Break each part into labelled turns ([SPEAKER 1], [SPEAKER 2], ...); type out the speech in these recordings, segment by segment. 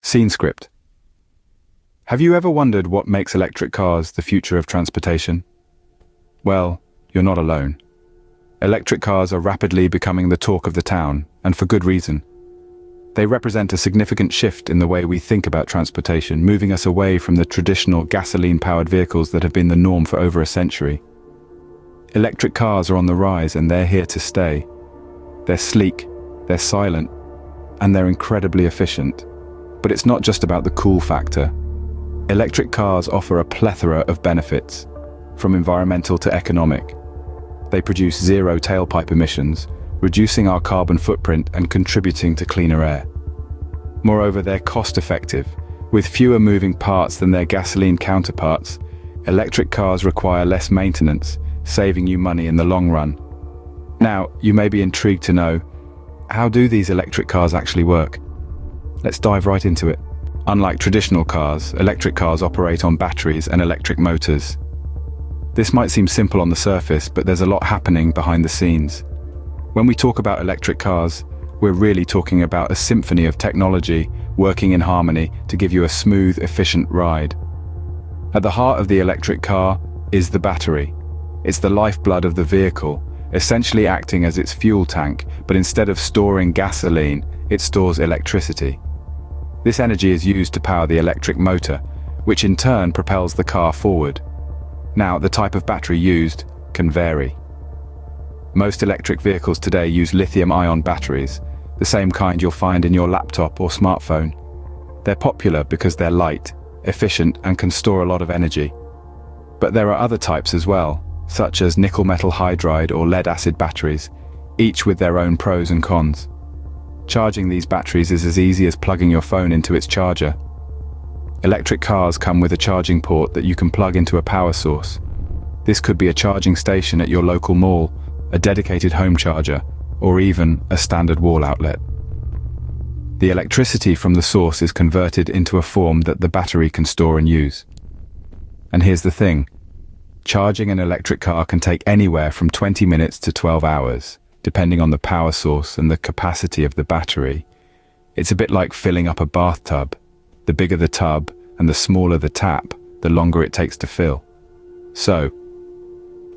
[SPEAKER 1] Scene script. Have you ever wondered what makes electric cars the future of transportation? Well, you're not alone. Electric cars are rapidly becoming the talk of the town, and for good reason. They represent a significant shift in the way we think about transportation, moving us away from the traditional gasoline-powered vehicles that have been the norm for over a century. Electric cars are on the rise, and they're here to stay. They're sleek, they're silent, and they're incredibly efficient. But it's not just about the cool factor. Electric cars offer a plethora of benefits, from environmental to economic. They produce zero tailpipe emissions, reducing our carbon footprint and contributing to cleaner air. Moreover, they're cost-effective. With fewer moving parts than their gasoline counterparts, electric cars require less maintenance, saving you money in the long run. Now, you may be intrigued to know, how do these electric cars actually work? Let's dive right into it. Unlike traditional cars, electric cars operate on batteries and electric motors. This might seem simple on the surface, but there's a lot happening behind the scenes. When we talk about electric cars, we're really talking about a symphony of technology working in harmony to give you a smooth, efficient ride. At the heart of the electric car is the battery. It's the lifeblood of the vehicle, essentially acting as its fuel tank, but instead of storing gasoline, it stores electricity. This energy is used to power the electric motor, which in turn propels the car forward. Now, the type of battery used can vary. Most electric vehicles today use lithium-ion batteries, the same kind you'll find in your laptop or smartphone. They're popular because they're light, efficient, and can store a lot of energy. But there are other types as well, such as nickel metal hydride or lead-acid batteries, each with their own pros and cons. Charging these batteries is as easy as plugging your phone into its charger. Electric cars come with a charging port that you can plug into a power source. This could be a charging station at your local mall, a dedicated home charger, or even a standard wall outlet. The electricity from the source is converted into a form that the battery can store and use. And here's the thing. Charging an electric car can take anywhere from 20 minutes to 12 hours, depending on the power source and the capacity of the battery. It's a bit like filling up a bathtub. The bigger the tub and the smaller the tap, the longer it takes to fill. So,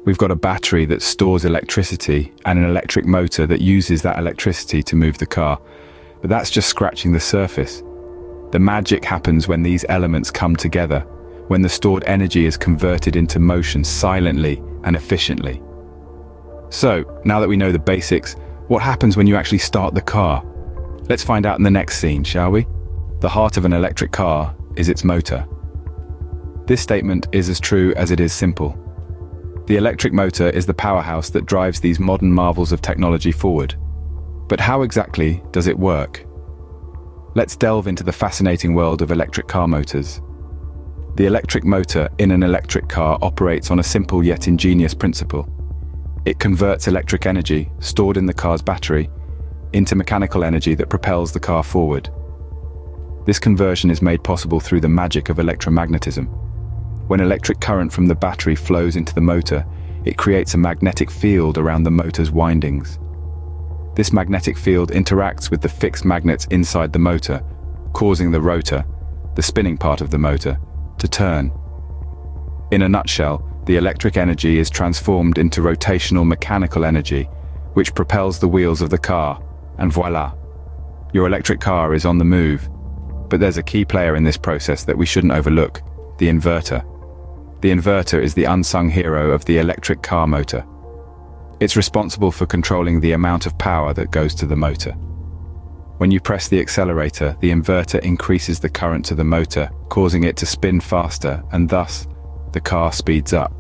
[SPEAKER 1] we've got a battery that stores electricity and an electric motor that uses that electricity to move the car. But that's just scratching the surface. The magic happens when these elements come together, when the stored energy is converted into motion silently and efficiently. So, now that we know the basics, what happens when you actually start the car? Let's find out in the next scene, shall we? The heart of an electric car is its motor. This statement is as true as it is simple. The electric motor is the powerhouse that drives these modern marvels of technology forward. But how exactly does it work? Let's delve into the fascinating world of electric car motors. The electric motor in an electric car operates on a simple yet ingenious principle. It converts electric energy, stored in the car's battery, into mechanical energy that propels the car forward. This conversion is made possible through the magic of electromagnetism. When electric current from the battery flows into the motor, it creates a magnetic field around the motor's windings. This magnetic field interacts with the fixed magnets inside the motor, causing the rotor, the spinning part of the motor, to turn. In a nutshell, the electric energy is transformed into rotational mechanical energy, which propels the wheels of the car, and voila! Your electric car is on the move. But there's a key player in this process that we shouldn't overlook: the inverter. The inverter is the unsung hero of the electric car motor. It's responsible for controlling the amount of power that goes to the motor. When you press the accelerator, the inverter increases the current to the motor, causing it to spin faster, and thus, the car speeds up.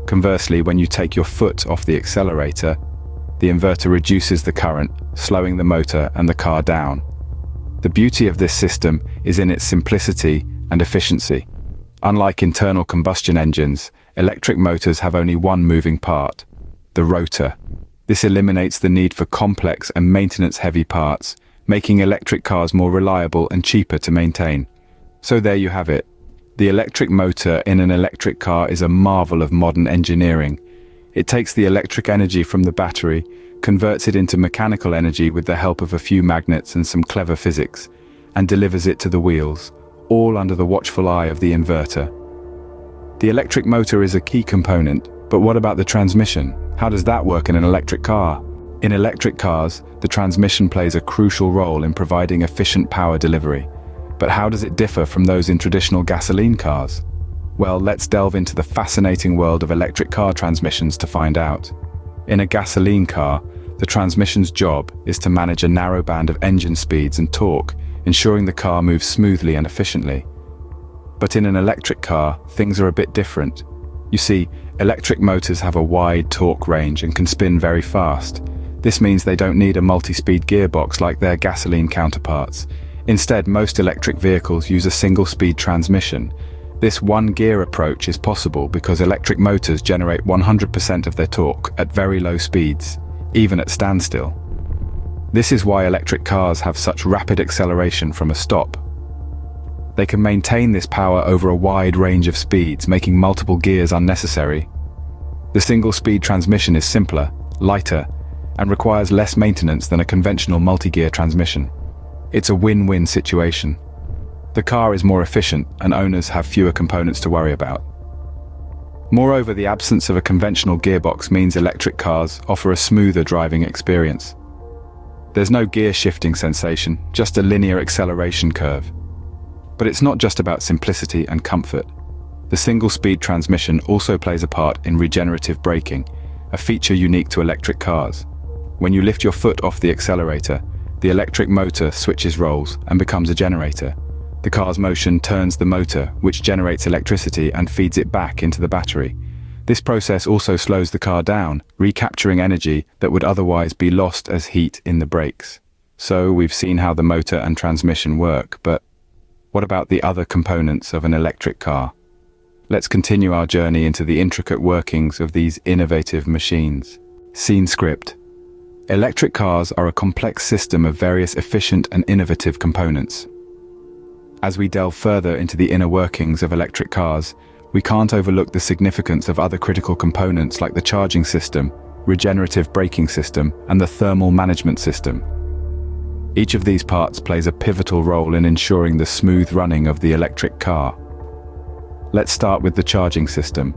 [SPEAKER 1] Conversely, when you take your foot off the accelerator, the inverter reduces the current, slowing the motor and the car down. The beauty of this system is in its simplicity and efficiency. Unlike internal combustion engines, electric motors have only one moving part: the rotor. This eliminates the need for complex and maintenance-heavy parts, making electric cars more reliable and cheaper to maintain. So there you have it. The electric motor in an electric car is a marvel of modern engineering. It takes the electric energy from the battery, converts it into mechanical energy with the help of a few magnets and some clever physics, and delivers it to the wheels, all under the watchful eye of the inverter. The electric motor is a key component, but what about the transmission? How does that work in an electric car? In electric cars, the transmission plays a crucial role in providing efficient power delivery. But how does it differ from those in traditional gasoline cars? Well, let's delve into the fascinating world of electric car transmissions to find out. In a gasoline car, the transmission's job is to manage a narrow band of engine speeds and torque, ensuring the car moves smoothly and efficiently. But in an electric car, things are a bit different. You see, electric motors have a wide torque range and can spin very fast. This means they don't need a multi-speed gearbox like their gasoline counterparts. Instead, most electric vehicles use a single-speed transmission. This one-gear approach is possible because electric motors generate 100% of their torque at very low speeds, even at standstill. This is why electric cars have such rapid acceleration from a stop. They can maintain this power over a wide range of speeds, making multiple gears unnecessary. The single-speed transmission is simpler, lighter, and requires less maintenance than a conventional multi-gear transmission. It's a win-win situation. The car is more efficient and owners have fewer components to worry about. Moreover, the absence of a conventional gearbox means electric cars offer a smoother driving experience. There's no gear shifting sensation, just a linear acceleration curve. But it's not just about simplicity and comfort. The single-speed transmission also plays a part in regenerative braking, a feature unique to electric cars. When you lift your foot off the accelerator, the electric motor switches roles and becomes a generator. The car's motion turns the motor, which generates electricity and feeds it back into the battery. This process also slows the car down, recapturing energy that would otherwise be lost as heat in the brakes. So we've seen how the motor and transmission work, but what about the other components of an electric car? Let's continue our journey into the intricate workings of these innovative machines. Scene script. Electric cars are a complex system of various efficient and innovative components. As we delve further into the inner workings of electric cars, we can't overlook the significance of other critical components like the charging system, regenerative braking system, and the thermal management system. Each of these parts plays a pivotal role in ensuring the smooth running of the electric car. Let's start with the charging system.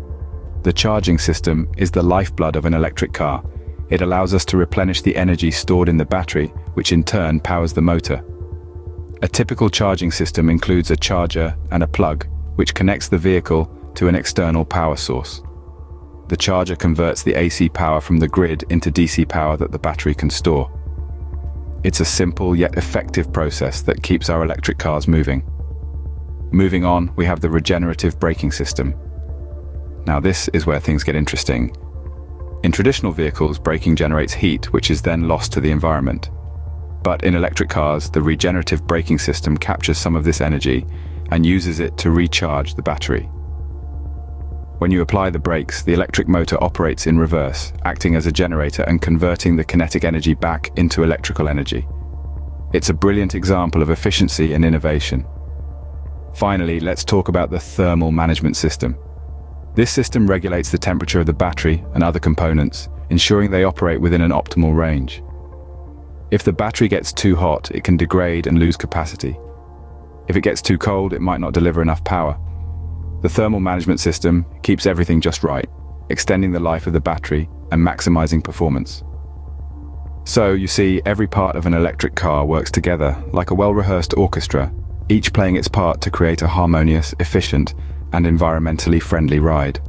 [SPEAKER 1] The charging system is the lifeblood of an electric car. It allows us to replenish the energy stored in the battery, which in turn powers the motor. A typical charging system includes a charger and a plug, which connects the vehicle to an external power source. The charger converts the AC power from the grid into DC power that the battery can store. It's a simple yet effective process that keeps our electric cars moving. Moving on, we have the regenerative braking system. Now this is where things get interesting. In traditional vehicles, braking generates heat, which is then lost to the environment. But in electric cars, the regenerative braking system captures some of this energy and uses it to recharge the battery. When you apply the brakes, the electric motor operates in reverse, acting as a generator and converting the kinetic energy back into electrical energy. It's a brilliant example of efficiency and innovation. Finally, let's talk about the thermal management system. This system regulates the temperature of the battery and other components, ensuring they operate within an optimal range. If the battery gets too hot, it can degrade and lose capacity. If it gets too cold, it might not deliver enough power. The thermal management system keeps everything just right, extending the life of the battery and maximizing performance. So, you see, every part of an electric car works together like a well-rehearsed orchestra, each playing its part to create a harmonious, efficient, and environmentally friendly ride.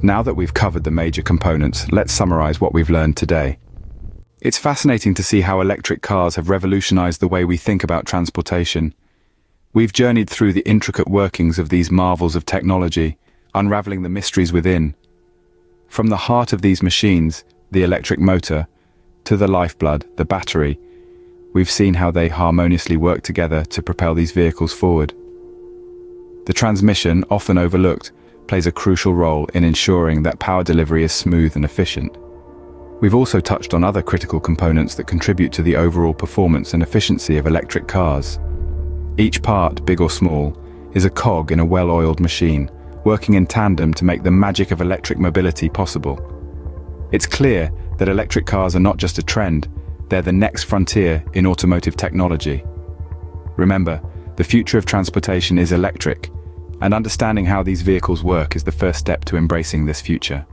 [SPEAKER 1] Now that we've covered the major components, let's summarize what we've learned today. It's fascinating to see how electric cars have revolutionized the way we think about transportation. We've journeyed through the intricate workings of these marvels of technology, unraveling the mysteries within. From the heart of these machines, the electric motor, to the lifeblood, the battery, we've seen how they harmoniously work together to propel these vehicles forward. The transmission, often overlooked, plays a crucial role in ensuring that power delivery is smooth and efficient. We've also touched on other critical components that contribute to the overall performance and efficiency of electric cars. Each part, big or small, is a cog in a well-oiled machine, working in tandem to make the magic of electric mobility possible. It's clear that electric cars are not just a trend, they're the next frontier in automotive technology. Remember, the future of transportation is electric, and understanding how these vehicles work is the first step to embracing this future.